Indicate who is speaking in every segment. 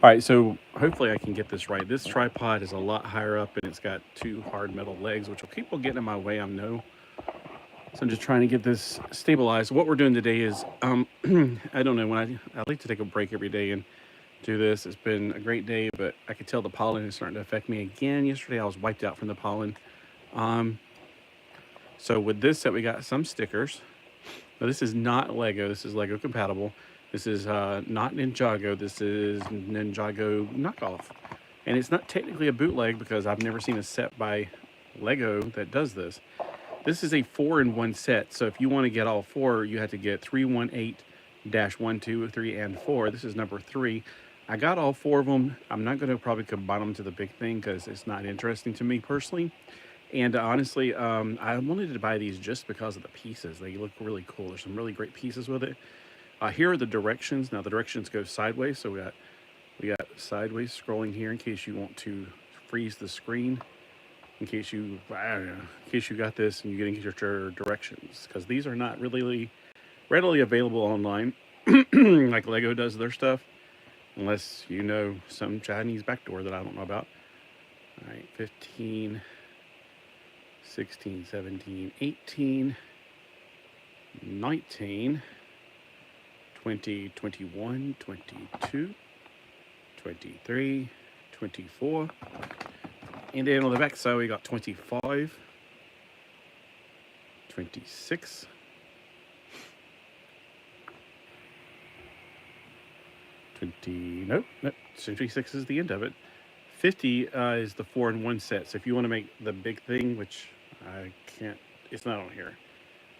Speaker 1: All right, so hopefully I can get this right. This tripod is a lot higher up, and it's got two hard metal legs, which will keep on getting in my way, I know. So I'm just trying to get this stabilized. What we're doing today is, I don't know, I like to take a break every day and do this. It's been a great day, but I could tell the pollen is starting to affect me again. Yesterday I was wiped out from the pollen. Um, so with this set, we got some stickers. Now this is not Lego. This is Lego compatible. This is Not-Ninjago. This is Ninjago knockoff. And it's not technically a bootleg because I've never seen a set by Lego that does this. This is a 4-in-1 set. So if you want to get all four, you have to get 318-1, 2, 3, and 4. This is number 3. I got all four of them. I'm not going to probably combine them to the big thing because it's not interesting to me personally. And honestly, I wanted to buy these just because of the pieces. They look really cool. There's some really great pieces with it. Here are the directions. Now the directions go sideways, so we got sideways scrolling here in case you want to freeze the screen. In case you, I don't know, in case you got this and you get your directions, because these are not really readily available online, like Lego does their stuff, unless you know some Chinese backdoor that I don't know about. All right, 15, 16, 17, 18, 19. 20, 21, 22, 23, 24. And then on the back side, we got 25, 26, 20, nope, 26 is the end of it. 50 is the 4-in-1 set. So if you want to make the big thing, which I can't, it's not on here.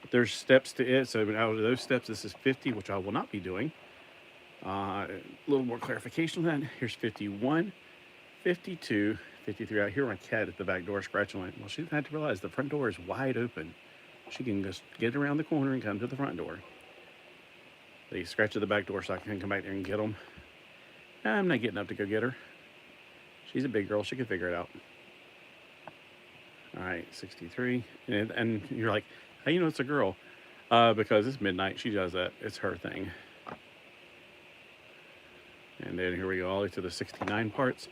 Speaker 1: There's steps to it, so out of those steps, this is 50, which I will not be doing. A little more clarification on that. Here's 51, 52, 53. I hear my cat at the back door scratching. Like, well, she's had to realize the front door is wide open. She can just get around the corner and come to the front door. They scratch at the back door so I can come back there and get them. I'm not getting up to go get her. She's a big girl. She can figure it out. All right, 63. And you're like, hey, you know it's a girl. Because it's midnight. She does that. It's her thing. And then here we go all the way to the 69 parts.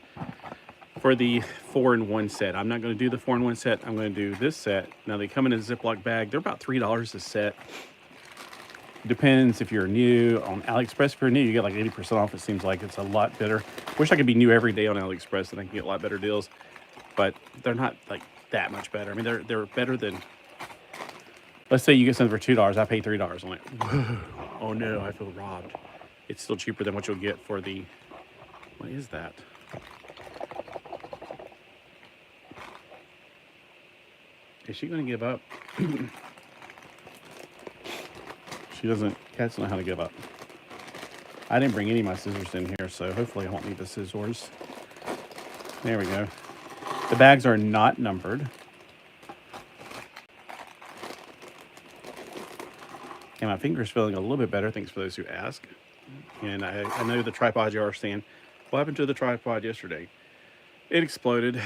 Speaker 1: For the 4-in-1 set. I'm not going to do the 4-in-1 set. I'm going to do this set. Now, they come in a Ziploc bag. They're about $3 a set. Depends if you're new on AliExpress. If you're new, you get like 80% off. It seems like it's a lot better. Wish I could be new every day on AliExpress and I can get a lot better deals. But they're not like that much better. I mean, they're better than... Let's say you get something for $2. I pay $3 on it. Whoa. Oh no, I feel robbed. It's still cheaper than what you'll get for the... What is that? Is she going to give up? She doesn't. Cats know how to give up. I didn't bring any of my scissors in here, so hopefully I won't need the scissors. There we go. The bags are not numbered. And my finger's feeling a little bit better, thanks for those who ask. And I know the tripod you are saying, what happened to the tripod yesterday? It exploded.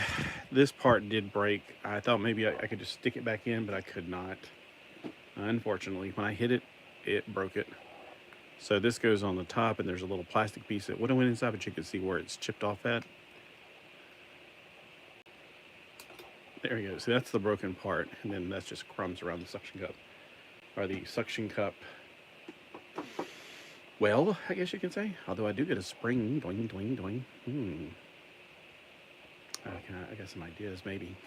Speaker 1: This part did break. I thought maybe I could just stick it back in, but I could not. Unfortunately, when I hit it, it broke it. So this goes on the top, and there's a little plastic piece that would have went inside, but you can see where it's chipped off at. There you go. So that's the broken part, and then that's just crumbs around the suction cup. Or the suction cup. Well, I guess you can say. Although I do get a spring. Doing, doing, doing. I got some ideas, maybe.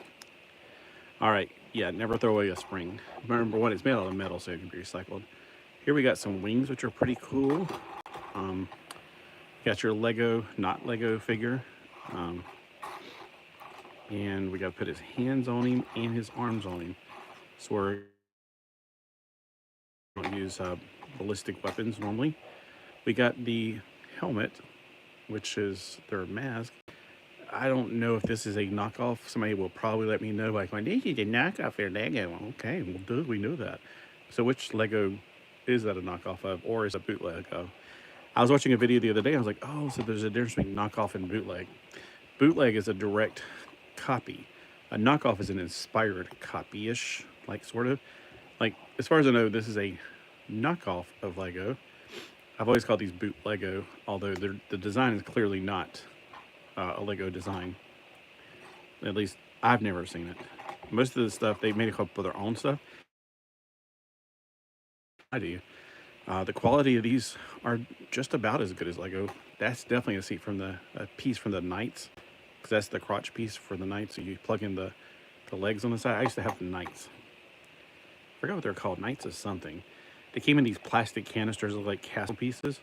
Speaker 1: All right. Yeah, never throw away a spring. Remember, one, it's made out of metal, so it can be recycled. Here we got some wings, which are pretty cool. Got your Lego, not Lego figure. And we got to put his hands on him and his arms on him. So we're going to use ballistic weapons normally. We got the helmet, which is their mask. I don't know if this is a knockoff. Somebody will probably let me know, like, this is a knockoff for Lego. Okay, well, dude, we know that. So which Lego is that a knockoff of, or is a bootleg of? I was watching a video the other day, and I was like, oh, so there's a difference between knockoff and bootleg. Bootleg is a direct copy. A knockoff is an inspired copy-ish, like, sort of. Like, as far as I know, this is a knockoff of Lego. I've always called these boot Lego, although the design is clearly not a Lego design. At least I've never seen it. Most of the stuff they made a couple of their own stuff. I do. The quality of these are just about as good as Lego. That's definitely a piece from the Knights, because that's the crotch piece for the Knights. So you plug in the legs on the side. I used to have the Knights. I forgot what they're called. Knights of something. They came in these plastic canisters of like castle pieces.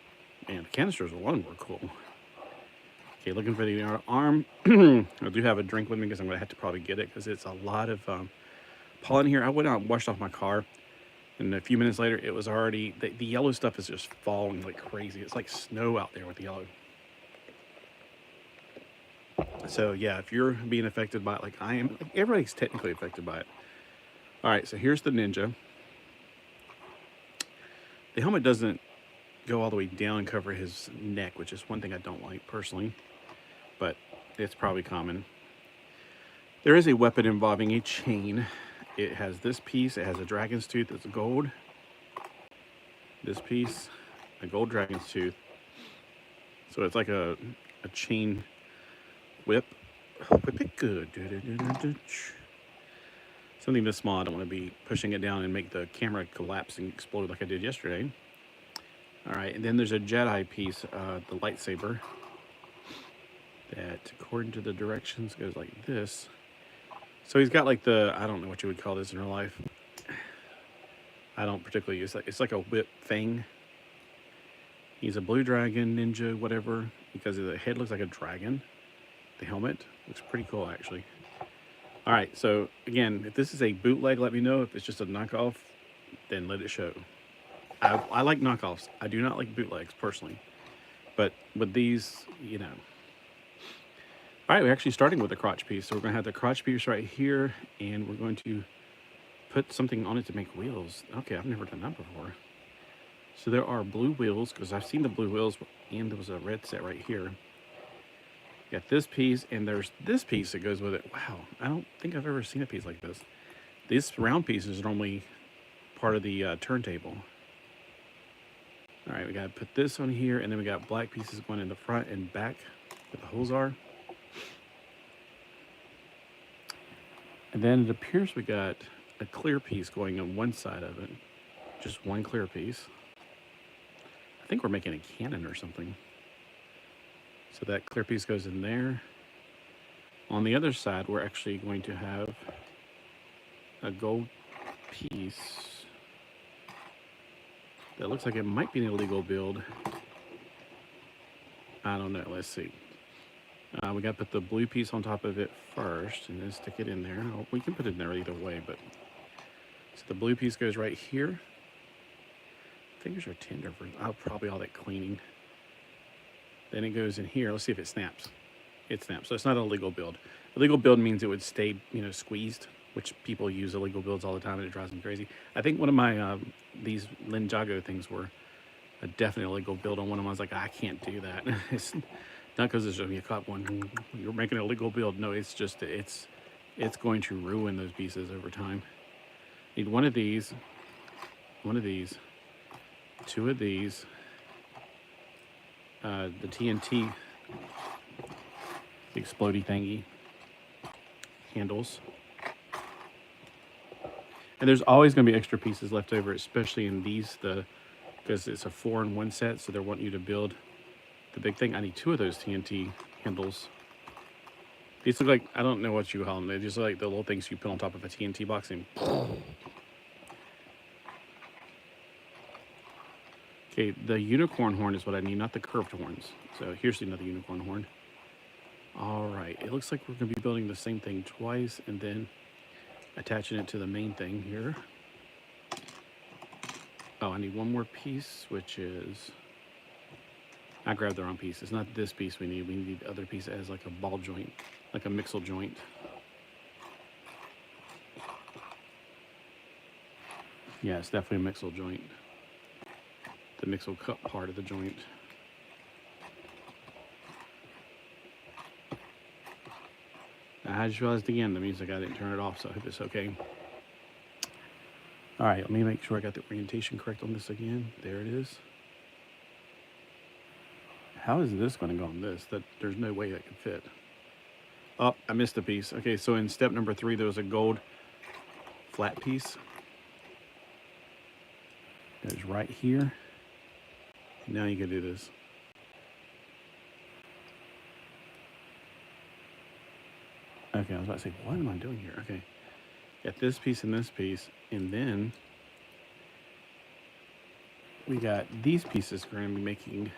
Speaker 1: Man, the canisters alone were cool. Okay, looking for the arm. I do have a drink with me because I'm going to have to probably get it because it's a lot of pollen here. I went out and washed off my car, and a few minutes later, it was already, the yellow stuff is just falling like crazy. It's like snow out there with the yellow. So yeah, if you're being affected by it like I am, like everybody's technically affected by it. All right, so here's the Ninja. The helmet doesn't go all the way down and cover his neck, which is one thing I don't like personally, but it's probably common. There is a weapon involving a chain. It has this piece. It has a dragon's tooth. It's gold. This piece, a gold dragon's tooth. So it's like a chain whip. Whip it good. Something this small, I don't want to be pushing it down and make the camera collapse and explode like I did yesterday. All right, and then there's a Jedi piece, the lightsaber, that according to the directions goes like this. So he's got like the, I don't know what you would call this in real life. I don't particularly use that. It's like a whip thing. He's a blue dragon, ninja, whatever, because the head looks like a dragon. The helmet looks pretty cool, actually. All right, so again, if this is a bootleg, let me know. If it's just a knockoff, then let it show. I like knockoffs. I do not like bootlegs, personally. But with these, you know. All right, we're actually starting with the crotch piece. So we're going to have the crotch piece right here, and we're going to put something on it to make wheels. Okay, I've never done that before. So there are blue wheels, because I've seen the blue wheels, and there was a red set right here. Got this piece, and there's this piece that goes with it. Wow, I don't think I've ever seen a piece like this. These round pieces are normally part of the turntable. All right, we got to put this on here, and then we got black pieces going in the front and back where the holes are. And then it appears we got a clear piece going on one side of it. Just one clear piece. I think we're making a cannon or something. So that clear piece goes in there. On the other side, we're actually going to have a gold piece that looks like it might be an illegal build. I don't know. Let's see. We got to put the blue piece on top of it first and then stick it in there. Oh, we can put it in there either way, but so the blue piece goes right here. Fingers are tender for probably all that cleaning. Then it goes in here. Let's see if it snaps. It snaps. So it's not an illegal build. Illegal build means it would stay, you know, squeezed, which people use illegal builds all the time, and it drives me crazy. I think one of my these Ninjago things were a definite illegal build on one of them. I was like, I can't do that. It's not because there's a caught one. You're making an illegal build. No, it's just it's going to ruin those pieces over time. Need one of these, two of these. The TNT, the explodey thingy, handles. And there's always going to be extra pieces left over, especially in these, because it's a 4-in-1 set, so they're wanting you to build the big thing. I need 2 of those TNT handles. These look like, I don't know what you call them. They just look like the little things you put on top of a TNT box and okay, the unicorn horn is what I need, not the curved horns. So here's another unicorn horn. All right, it looks like we're going to be building the same thing twice and then attaching it to the main thing here. Oh, I need one more piece, which is, I grabbed the wrong piece. It's not this piece we need. We need the other piece that has like a ball joint, like a mixel joint. Yeah, it's definitely a mixel joint. The mixel cup part of the joint. I just realized again, that means like I didn't turn it off, so I hope it's okay. All right, let me make sure I got the orientation correct on this again. There it is. How is this going to go on this? That there's no way that could fit. Oh, I missed a piece. Okay, so in step number 3, there was a gold flat piece. It goes right here. Now you can do this. Okay, I was about to say, what am I doing here? Okay, got this piece and this piece, and then we got these pieces we're going to be making.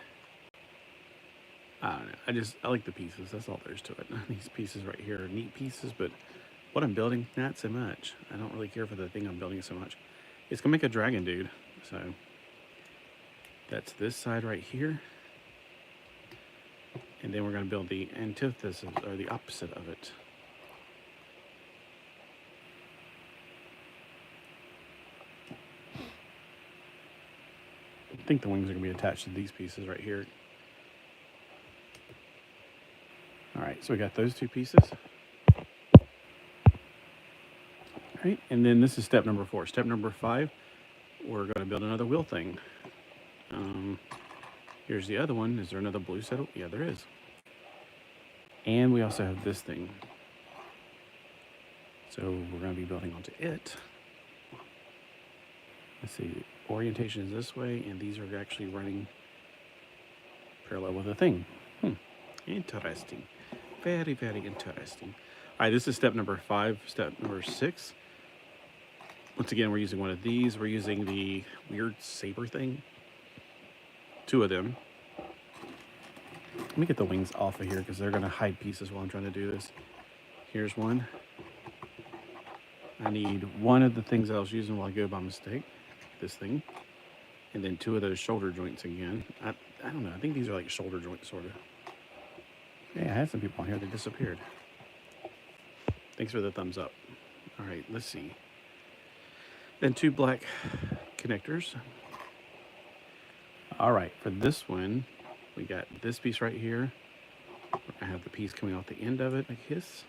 Speaker 1: I don't know. I like the pieces. That's all there is to it. These pieces right here are neat pieces, but what I'm building, not so much. I don't really care for the thing I'm building so much. It's going to make a dragon dude. So that's this side right here. And then we're going to build the antithesis, or the opposite of it. I think the wings are going to be attached to these pieces right here. All right, so we got those 2 pieces. All right, and then this is step number 4. Step number 5, we're going to build another wheel thing. Here's the other one. Is there another blue settle? Yeah, there is. And we also have this thing. So we're going to be building onto it. Let's see, orientation is this way, and these are actually running parallel with the thing. Interesting. Very, very interesting. All right, this is step number 5. Step number 6. Once again, we're using one of these. We're using the weird saber thing. 2 of them. Let me get the wings off of here because they're going to hide pieces while I'm trying to do this. Here's one. I need one of the things that I was using while I go by mistake. This thing. And then 2 of those shoulder joints again. I don't know. I think these are like shoulder joints, sort of. Yeah, I had some people on here that disappeared. Thanks for the thumbs up. All right, let's see. Then 2 black connectors. All right, for this one, we got this piece right here. We're gonna have the piece coming off the end of it like this.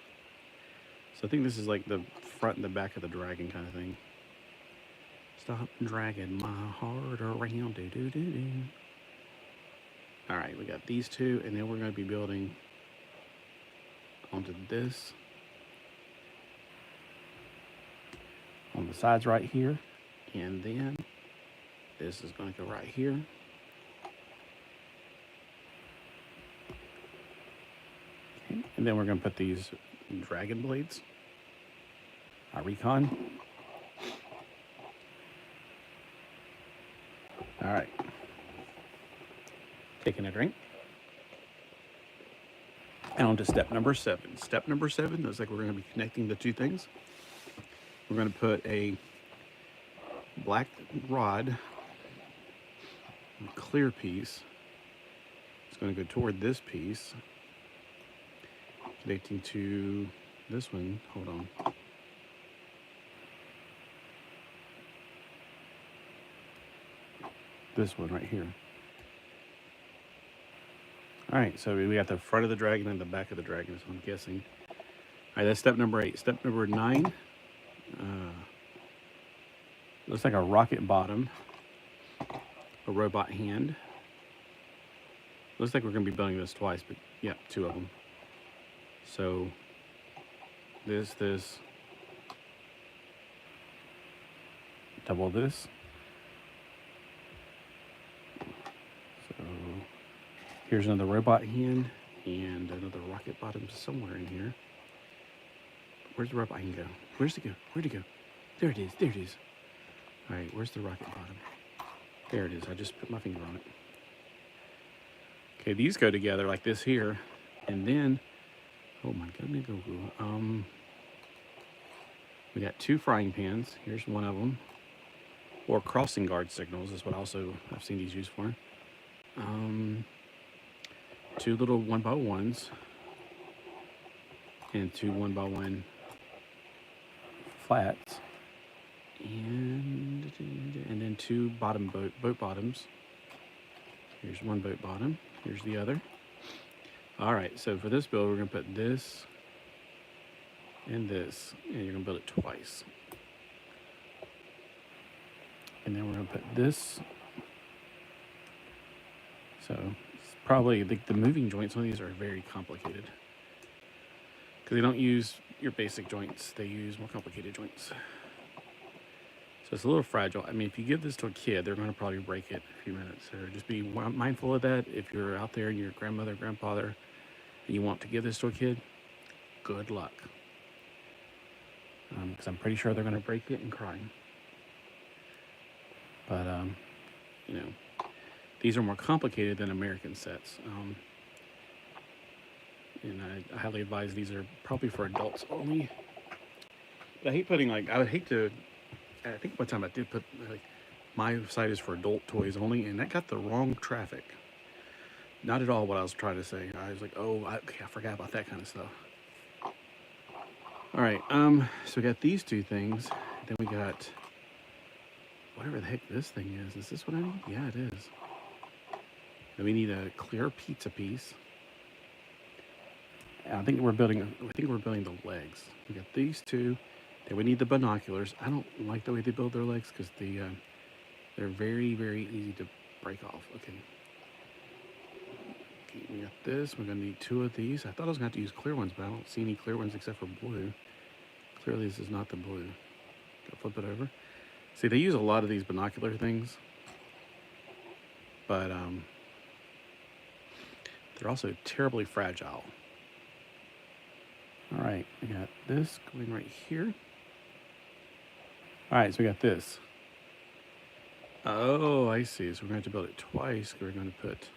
Speaker 1: So I think this is like the front and the back of the dragon kind of thing. Stop dragging my heart around. Do. All right, we got these 2, and then we're gonna be building onto this on the sides right here, and then this is going to go right here. Okay. And then we're going to put these dragon blades. Recon. All right. Taking a drink. And on to step number 7. Step number 7 looks like we're going to be connecting the 2 things. We're going to put a black rod, a clear piece. It's going to go toward this piece, connecting to this one. Hold on. This one right here. All right, so we got the front of the dragon and the back of the dragon, so I'm guessing. All right, that's step number 8. Step number 9. Looks like a rocket bottom, a robot hand. Looks like we're going to be building this twice, but yeah, 2 of them. So this, double this. So here's another robot hand and another rocket bottom somewhere in here. Where's the robot hand go? Where's it go? Where'd it go? There it is. There it is. All right, where's the rocket bottom? There it is. I just put my finger on it. Okay, these go together like this here, and then, oh my goodness, we got 2 frying pans. Here's one of them, or crossing guard signals is what I've seen these used for. 2 little 1x1s, and 2 1x1 flats. And then 2 boat bottoms. Here's one boat bottom. Here's the other. All right, so for this build, we're going to put this and this, and you're going to build it twice. And then we're going to put this. So probably the moving joints on these are very complicated. Because they don't use your basic joints, they use more complicated joints. So it's a little fragile. I mean, if you give this to a kid, they're going to probably break it in a few minutes. So just be mindful of that. If you're out there and you're grandmother, grandfather, and you want to give this to a kid, good luck. Because I'm pretty sure they're going to break it and cry. But, you know, these are more complicated than American sets. And I highly advise these are probably for adults only. But I hate putting, like, I would hate to, I think one time I did put, like, my site is for adult toys only, and that got the wrong traffic. Not at all what I was trying to say. I was like, oh, okay, I forgot about that kind of stuff. All right, so we got these two things. Then we got whatever the heck this thing is. Is this what I need? Yeah, it is. Then we need a clear pizza piece. I think we're building the legs. We got these two. Then we need the binoculars. I don't like the way they build their legs because they're very, very easy to break off. Okay, we got this. We're gonna need two of these. I thought I was gonna have to use clear ones, but I don't see any clear ones except for blue. Clearly this is not the blue. Gotta flip it over. See, they use a lot of these binocular things, but they're also terribly fragile. All right, we got this going right here. All right, so we got this. Oh, I see. So we're going to have to build it twice. We're going to put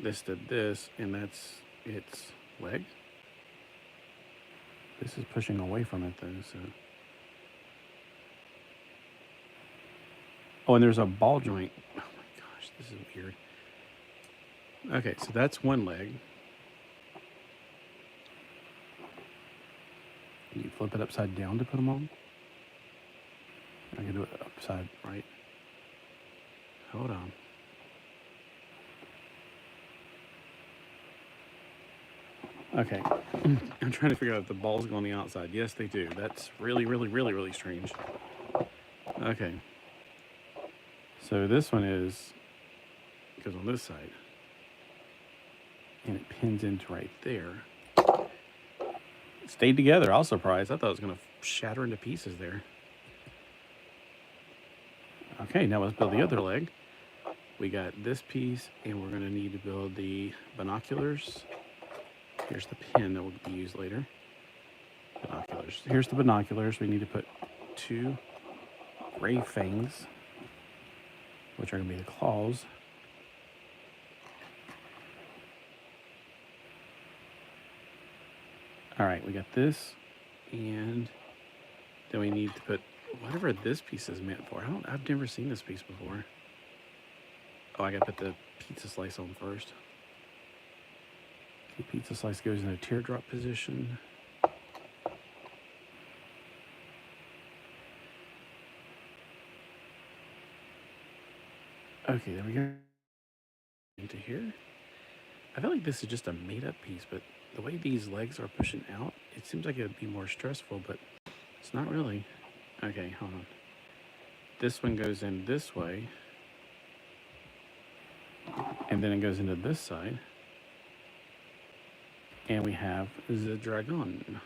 Speaker 1: this to this, and that's its leg. This is pushing away from it, though, so. Oh, and there's a ball joint. Oh, my gosh, this is weird. Okay, so that's one leg. You flip it upside down to put them on. I can do it upside right. Hold on. Okay. I'm trying to figure out if the balls go on the outside. Yes, they do. That's really, really, really, really strange. Okay. So this one goes on this side. And it pins into right there. It stayed together. I was surprised. I thought it was going to shatter into pieces there. Okay, now let's build the other leg. We got this piece, and we're going to need to build the binoculars. Here's the pin that will be used later. Binoculars. Here's the binoculars. We need to put two gray fangs, which are going to be the claws. All right, we got this, and then we need to put whatever this piece is meant for. I've never seen this piece before. Oh, I gotta put the pizza slice on first. Okay, pizza slice goes in a teardrop position. Okay, there we go. Into here. I feel like this is just a made-up piece, but the way these legs are pushing out, it seems like it would be more stressful, but it's not really. Okay, hold on. This one goes in this way, and then it goes into this side, and we have the dragon.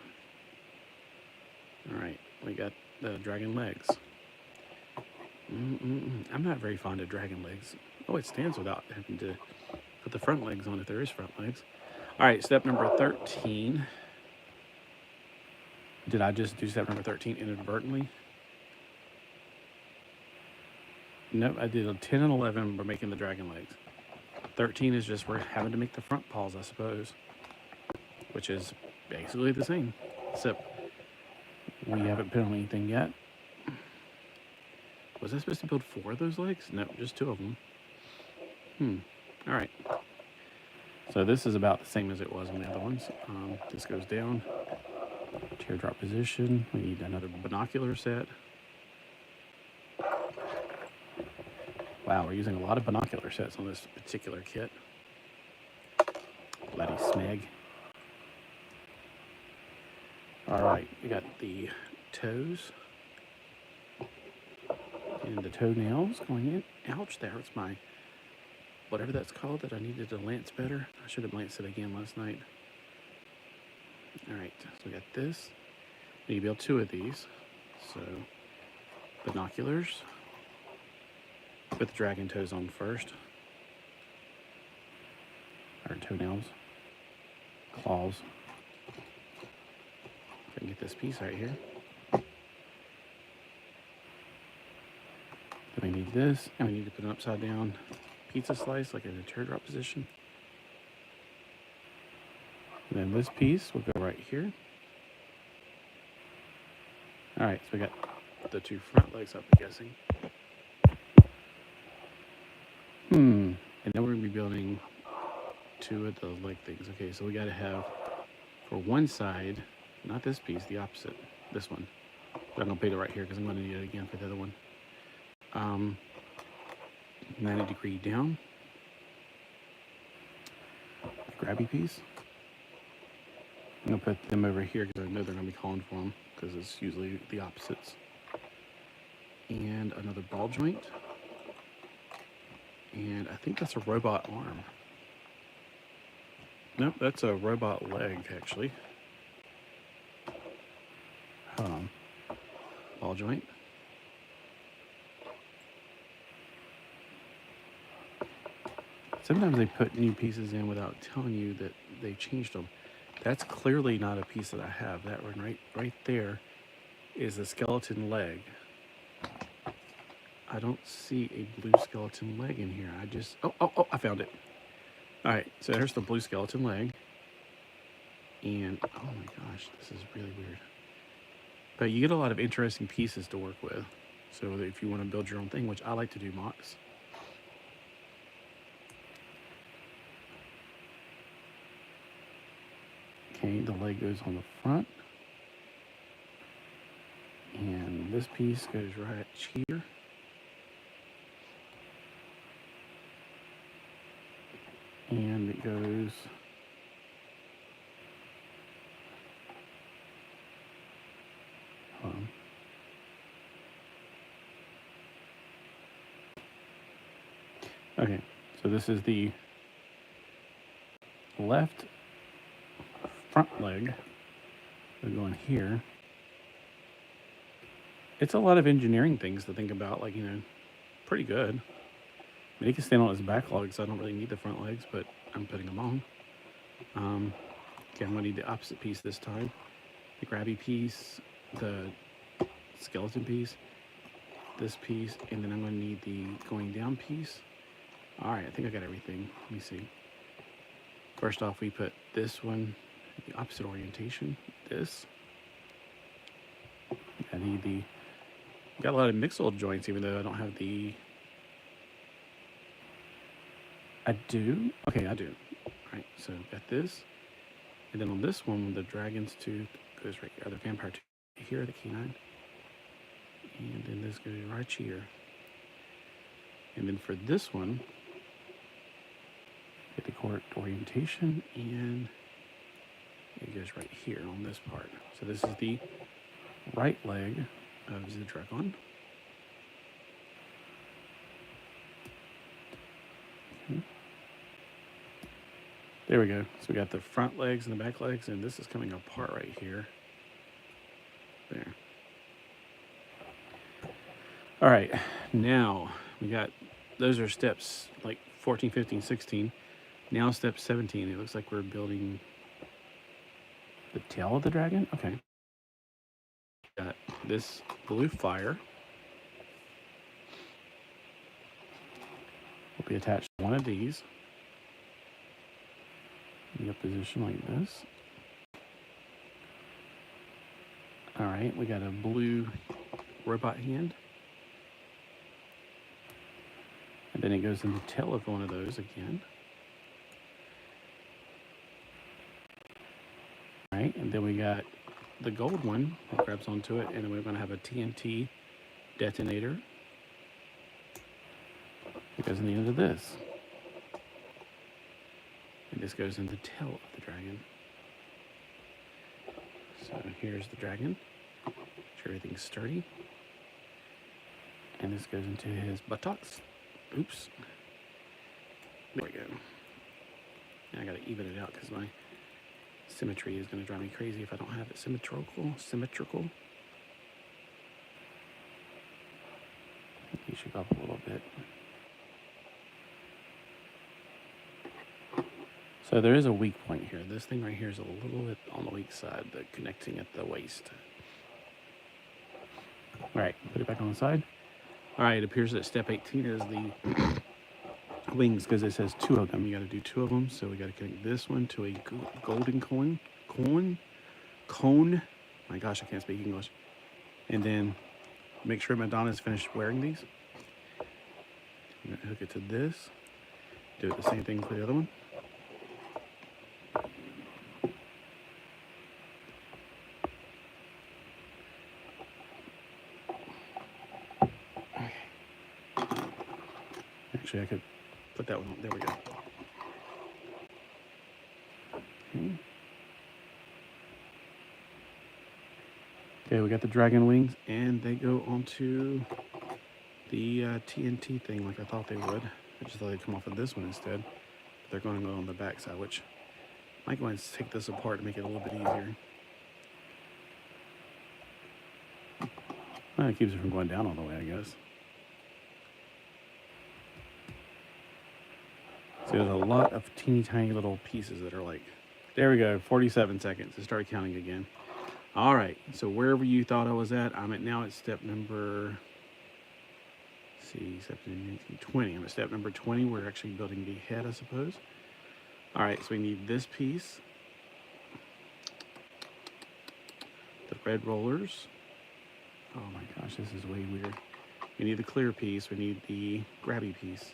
Speaker 1: All right, we got the dragon legs. I'm not very fond of dragon legs. Oh, it stands without having to put the front legs on if there is front legs. All right, step number 13. Did I just do step number 13 inadvertently? Nope, I did 10 and 11. We're making the dragon legs. 13 is just we're having to make the front paws, I suppose, which is basically the same, except we haven't put on anything yet. Was I supposed to build 4 of those legs? No, just 2 of them. All right. So this is about the same as it was on the other ones. This goes down, teardrop position. We need another binocular set. Wow, we're using a lot of binocular sets on this particular kit. Bloody smeg. All right, we got the toes and the toenails going in. Ouch, that hurts my whatever that's called that I needed to lance better. I should have lanced it again last night. All right, so we got this. I need to build 2 of these. So binoculars. Put the dragon toes on first. Or toenails. Claws. If I can get this piece right here. Then we need this, and we need to put an upside down pizza slice, like in a teardrop position. And then this piece will go right here. All right, so we got the 2 front legs up, I'm guessing. And then we're gonna be building 2 of the leg things. Okay, so we gotta have, for one side, not this piece, the opposite, this one. But I'm gonna put it right here because I'm gonna need it again for the other one. 90-degree down. Grabby piece. I'm gonna put them over here because I know they're gonna be calling for them because it's usually the opposites. And another ball joint. And I think that's a robot arm. Nope, that's a robot leg, actually. Ball joint. Sometimes they put new pieces in without telling you that they changed them. That's clearly not a piece that I have. That one right there is a skeleton leg. I don't see a blue skeleton leg in here. Oh, I found it. All right, so there's the blue skeleton leg. And, oh my gosh, this is really weird. But you get a lot of interesting pieces to work with. So if you want to build your own thing, which I like to do mocks. Okay, the leg goes on the front. And this piece goes right here. And it goes okay, so this is the left front leg. We're going here. It's a lot of engineering things to think about, like, pretty good. I mean, he can stand on his back legs, so I don't really need the front legs, but I'm putting them on. Okay, I'm gonna need the opposite piece this time. The grabby piece, the skeleton piece, this piece, and then I'm gonna need the going down piece. All right, I think I got everything. Let me see. First off, we put this one, the opposite orientation, this. I need got a lot of mixed-old joints, even though I don't have the, I do? Okay, I do. All right, so got this. And then on this one, the dragon's tooth goes right here, the vampire tooth here, the canine. And then this goes right here. And then for this one, get the correct orientation, and it goes right here on this part. So this is the right leg of the dragon. Okay. There we go. So we got the front legs and the back legs, and this is coming apart right here. There. All right, now we got, those are steps like 14, 15, 16. Now step 17, it looks like we're building the tail of the dragon. Okay. Got this blue fire. Will be attached to one of these. In a position like this. All right, we got a blue robot hand. And then it goes in the tail of one of those again. All right, and then we got the gold one that grabs onto it, and then we're going to have a TNT detonator. It goes in the end of this. And this goes in the tail of the dragon. So here's the dragon. Make sure everything's sturdy. And this goes into his buttocks. Oops. There we go. And I got to even it out because my symmetry is going to drive me crazy if I don't have it symmetrical. You should go up a little bit. So there is a weak point here. This thing right here is a little bit on the weak side, the connecting at the waist. All right, put it back on the side. All right, it appears that step 18 is the wings because it says 2 of them. You got to do 2 of them. So we got to connect this one to a golden cone. My gosh, I can't speak English. And then make sure Madonna's finished wearing these. I'm going to hook it to this. Do it the same thing for the other one. Actually, I could put that one on. There we go. Okay, we got the dragon wings, and they go onto the TNT thing like I thought they would. I just thought they'd come off of this one instead. But they're going to go on the back side, which I might go ahead and take this apart to make it a little bit easier. Well, it keeps it from going down all the way, I guess. So there's a lot of teeny tiny little pieces that are like, there we go, 47 seconds. It started counting again. All right, so wherever you thought I was at, I'm at now at step number, let's see, 17, 18, 20. I'm at step number 20. We're actually building the head, I suppose. All right, so we need this piece, the red rollers. Oh my gosh, this is way weird. We need the clear piece. We need the grabby piece.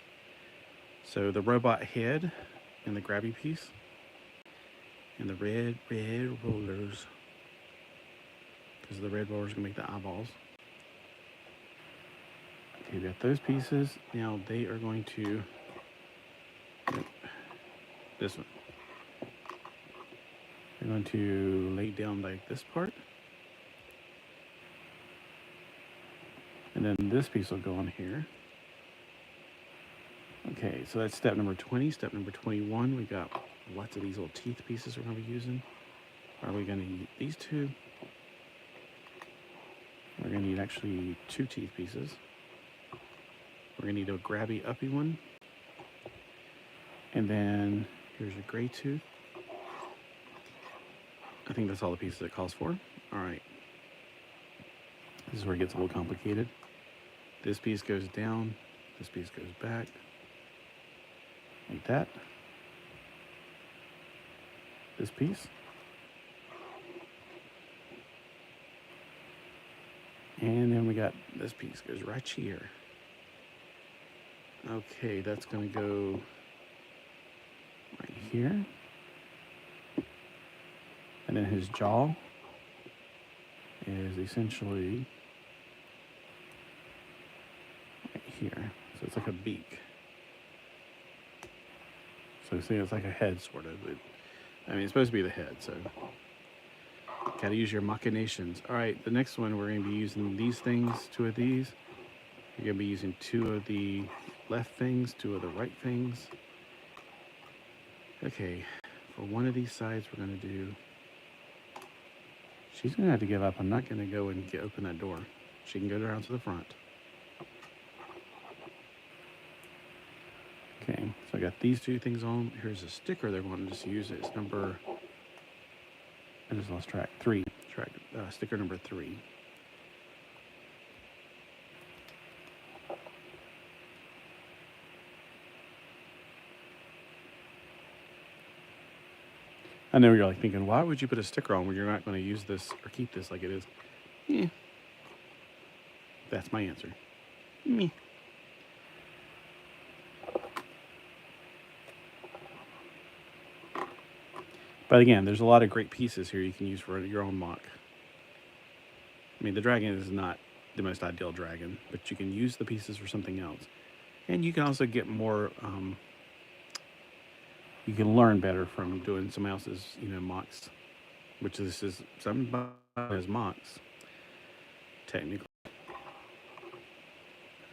Speaker 1: So the robot head and the grabby piece and the red rollers, because the red rollers are gonna make the eyeballs. Okay, we got those pieces. Now they are going to, this one. They're going to lay down like this part. And then this piece will go on here. Okay, so that's step number 20. Step number 21, we got lots of these little teeth pieces we're going to be using. Are we going to need these 2? We're going to need actually 2 teeth pieces. We're going to need a grabby uppy one. And then here's your gray tooth. I think that's all the pieces it calls for. All right. This is where it gets a little complicated. This piece goes down. This piece goes back. Like that. This piece. And then we got this piece goes right here. Okay, that's going to go right here. And then his jaw is essentially right here. So it's like a beak. So see, it's like a head, sort of. I mean, it's supposed to be the head, so gotta use your machinations. All right, the next one, we're gonna be using these things, 2 of these. You're gonna be using 2 of the left things, 2 of the right things. Okay, for one of these sides, we're gonna do, she's gonna have to give up. I'm not gonna go and open that door. She can go around to the front. Okay, so I got these 2 things on. Here's a sticker they're going to just use. It's number, I just lost track, 3. Sticker number 3. I know you're like thinking, why would you put a sticker on when you're not going to use this or keep this like it is? Yeah. That's my answer. Me. But again, there's a lot of great pieces here you can use for your own mock. I mean, the dragon is not the most ideal dragon, but you can use the pieces for something else. And you can also get more, you can learn better from doing someone else's, mocks, which this is somebody's mocks, technically.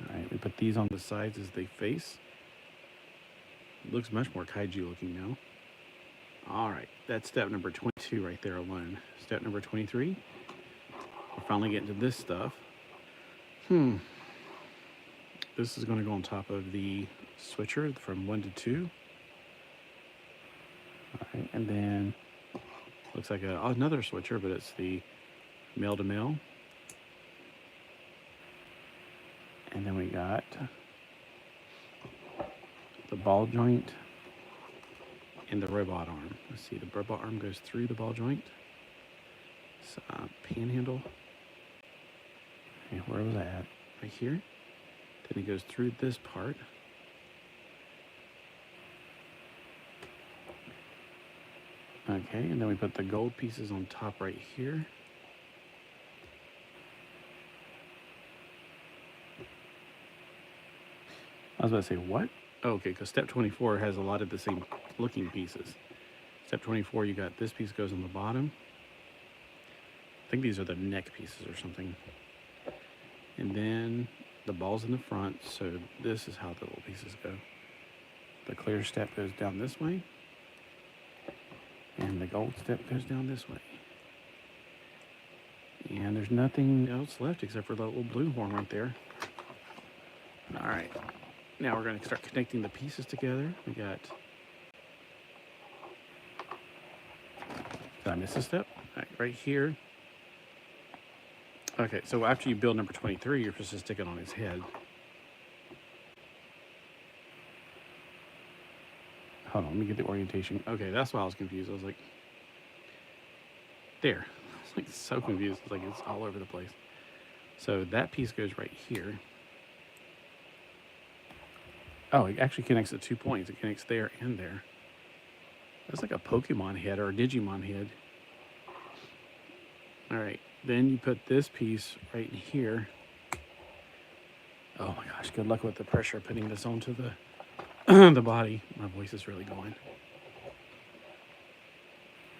Speaker 1: All right, we put these on the sides as they face. It looks much more kaiju looking now. All right, that's step number 22 right there alone. Step number 23, we're finally getting to this stuff. This is going to go on top of the switcher from 1 to 2. All right, and then looks like another switcher, but it's the male to male. And then we got the ball joint and the robot arm. Let's see, the robot arm goes through the ball joint. It's panhandle. Okay, where was that? Right here. Then it goes through this part. Okay, and then we put the gold pieces on top right here. I was about to say, what? Oh, okay, because step 24 has a lot of the same looking pieces. Step 24, you got this piece goes on the bottom. I think these are the neck pieces or something. And then the ball's in the front, so this is how the little pieces go. The clear step goes down this way, and the gold step goes down this way. And there's nothing else left except for that little blue horn right there. All right, now we're going to start connecting the pieces together. We got, did I miss a step? All right, right here. Okay, so after you build number 23, you're supposed to stick it on his head. Hold on, let me get the orientation. Okay, that's why I was confused. I was like, there. I was like so confused. It's like it's all over the place. So that piece goes right here. Oh, it actually connects at 2 points. It connects there and there. That's like a Pokemon head or a Digimon head. All right, then you put this piece right in here. Oh my gosh, good luck with the pressure putting this onto the the body. My voice is really going.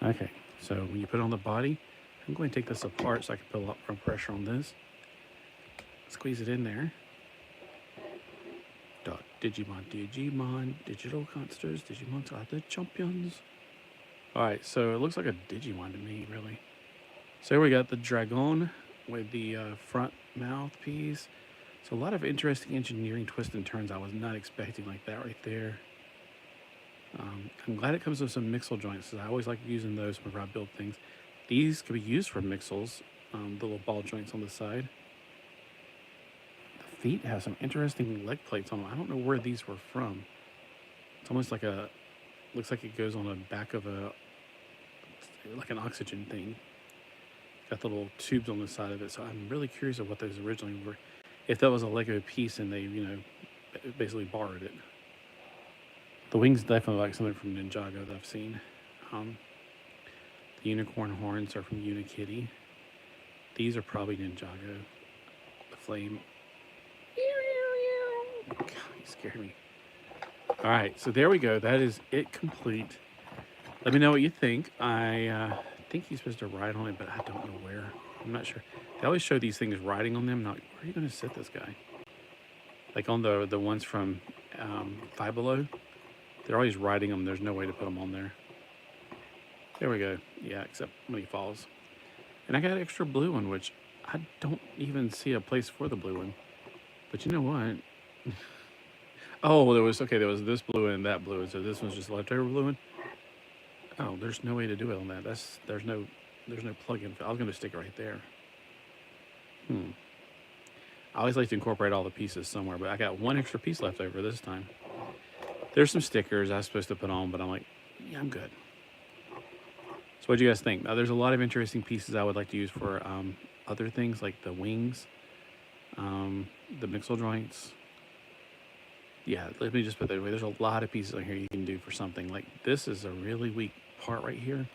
Speaker 1: Okay, so when you put it on the body, I'm going to take this apart so I can put a lot more pressure on this. Squeeze it in there. Digimon, digital monsters, Digimons are the champions. All right, so it looks like a Digimon to me, really. So we got the dragon with the front mouthpiece. So a lot of interesting engineering twists and turns I was not expecting, like that right there. I'm glad it comes with some mixel joints. I always like using those whenever I build things. These could be used for mixels, the little ball joints on the side. The feet have some interesting leg plates on them. I don't know where these were from. It's almost like looks like it goes on the back of like an oxygen thing. Got the little tubes on the side of it, so I'm really curious of what those originally were. If that was a Lego piece and they, basically borrowed it. The wings definitely like something from Ninjago that I've seen. The unicorn horns are from Unikitty. These are probably Ninjago. The flame. God, you scared me. All right, so there we go. That is it complete. Let me know what you think. I think he's supposed to ride on it, but I don't know where. I'm not sure. They always show these things riding on them. Not where are you going to sit this guy? Like on the ones from Five Below, they're always riding them. There's no way to put them on there. There we go. Yeah, except when he falls. And I got an extra blue one, which I don't even see a place for the blue one. But you know what? Oh, there was this blue and that blue, and so this one's just leftover blue one. Oh, there's no way to do it on that. There's no plug-in. I was going to stick it right there. I always like to incorporate all the pieces somewhere, but I got one extra piece left over this time. There's some stickers I was supposed to put on, but I'm like, yeah, I'm good. So what do you guys think? Now, there's a lot of interesting pieces I would like to use for other things, like the wings, the mixel joints. Yeah, let me just put that away. There's a lot of pieces on here you can do for something. Like this is a really weak part right here.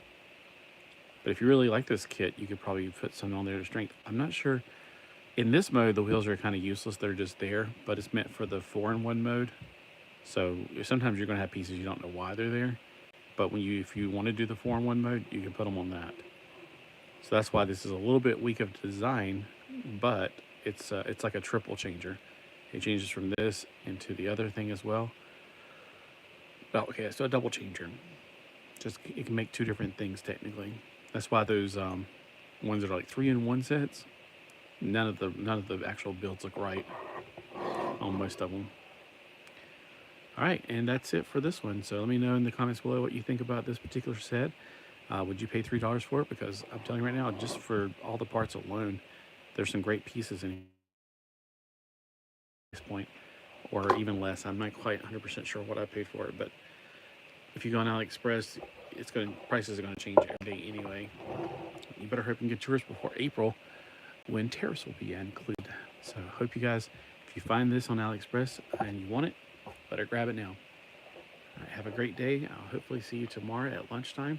Speaker 1: But if you really like this kit, you could probably put something on there to strength. I'm not sure. In this mode, the wheels are kind of useless. They're just there, but it's meant for the 4-in-1 mode. So sometimes you're going to have pieces you don't know why they're there. But if you want to do the 4-in-1 mode, you can put them on that. So that's why this is a little bit weak of design, but it's like a triple changer. It changes from this into the other thing as well. Well, okay, so a double changer. Just it can make two different things technically. That's why those ones that are like 3-in-1 sets, none of the actual builds look right on most of them. All right, and that's it for this one. So let me know in the comments below what you think about this particular set. Would you pay $3 for it? Because I'm telling you right now, just for all the parts alone, there's some great pieces in this point, or even less. I'm not quite 100% sure what I paid for it, but if you go on AliExpress, prices are gonna change every day anyway. You better hope you can get yours before April, when tariffs will be included. So I hope you guys, if you find this on AliExpress and you want it, better grab it now. All right, have a great day. I'll hopefully see you tomorrow at lunchtime,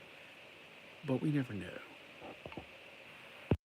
Speaker 1: but we never know.